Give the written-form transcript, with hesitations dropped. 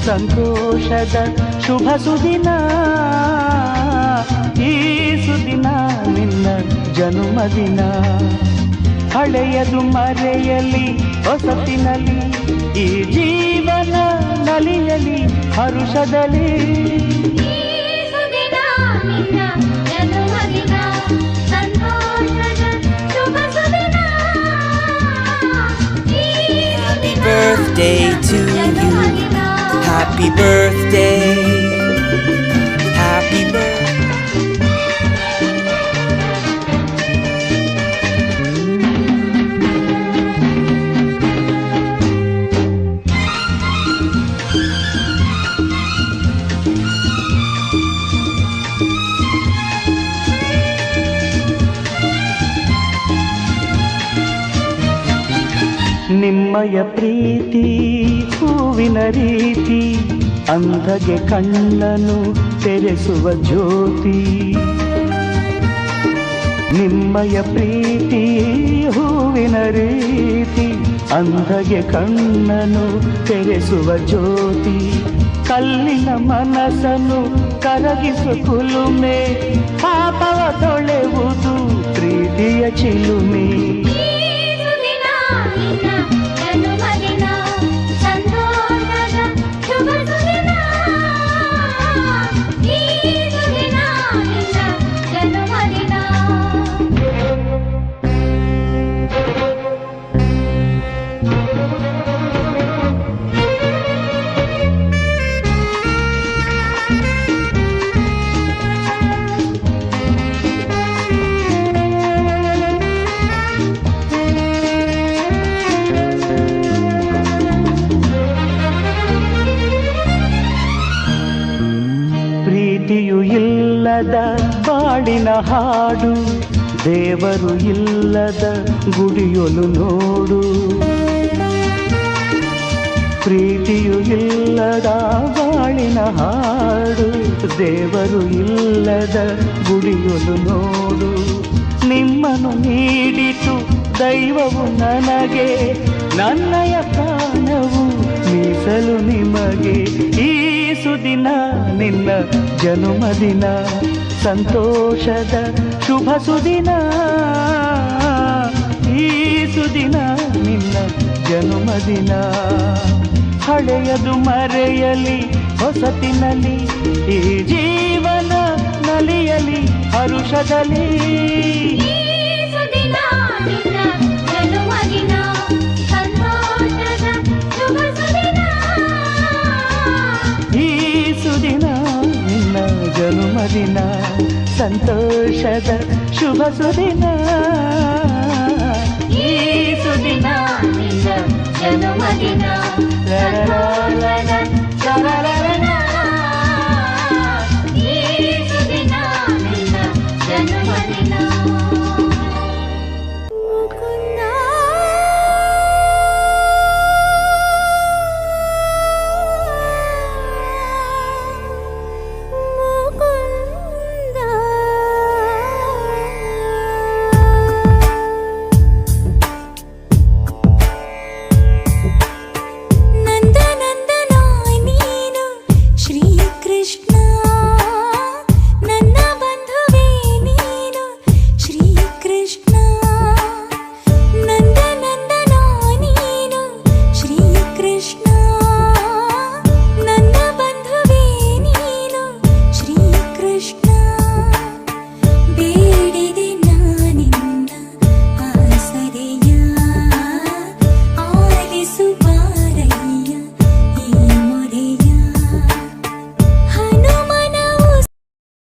ಸಂತೋಷದ ಶುಭ ಸುದಿನ. ಈ ಸುದಿನ ನಿನ್ನ ಜನ್ಮದಿನ. ಹಳೆಯದು ಮರೆಯಲಿ ಹೊಸತಿನಲ್ಲಿ, ಈ ಜೀವನ ನಲಿಯಲಿ ಹರುಷದಲ್ಲಿ. Birthday to you. Happy birthday. Happy birthday. ನಿಮ್ಮಯ ಪ್ರೀತಿ ಹೂವಿನ ರೀತಿ, ಅಂಧಗೆ ಕಣ್ಣನು ತೆರೆಸುವ ಜ್ಯೋತಿ. ನಿಮ್ಮಯ ಪ್ರೀತಿ ಹೂವಿನ ರೀತಿ, ಅಂಧಗೆ ಕಣ್ಣನು ತೆರೆಸುವ ಜ್ಯೋತಿ. ಕಲ್ಲಿನ ಮನಸ್ಸನ್ನು ಕರಗಿಸು ಕುಲುಮೆ, ಪಾಪವ ತೊಳೆವುದು ಪ್ರೀತಿಯ ಚಿಲುಮೆ. ಪ್ರೀತಿಯು ಇಲ್ಲದ ಬಾಳಿನ ಹಾಡು, ದೇವರು ಇಲ್ಲದ ಗುಡಿಯೊಲು ನೋಡು. ಪ್ರೀತಿಯು ಇಲ್ಲದ ಬಾಳಿನ ಹಾಡು, ದೇವರು ಇಲ್ಲದ ಗುಡಿಯೊಲು ನೋಡು. ನಿಮ್ಮನ್ನು ನೀಡಿತು ದೈವವು ನನಗೆ, ನನ್ನಯ ಪ್ರಾಣವು ಮೀಸಲು ನಿಮಗೆ. ಈ ಸುದಿನ ನಿನ್ನ ಜನ್ಮದಿನ, ಸಂತೋಷದ ಶುಭ ಸುದಿನ. ಈ ಸುದಿನ ನಿನ್ನ ಜನ್ಮದಿನ. ಹಳೆಯದು ಮರೆಯಲಿ ಹೊಸತಿನಲ್ಲಿ, ಈ ಜೀವನ ನಲಿಯಲಿ ಹರುಷದಲ್ಲಿ. ಈ ಸುದಿನ ನಿನ್ನ ಜನ್ಮದಿನ, ಸಂತೋಷದ ಶುಭ ಸುದಿನ. ಈ ಸುದಿನ ನಿನ್ನ ಜನ್ಮದಿನ.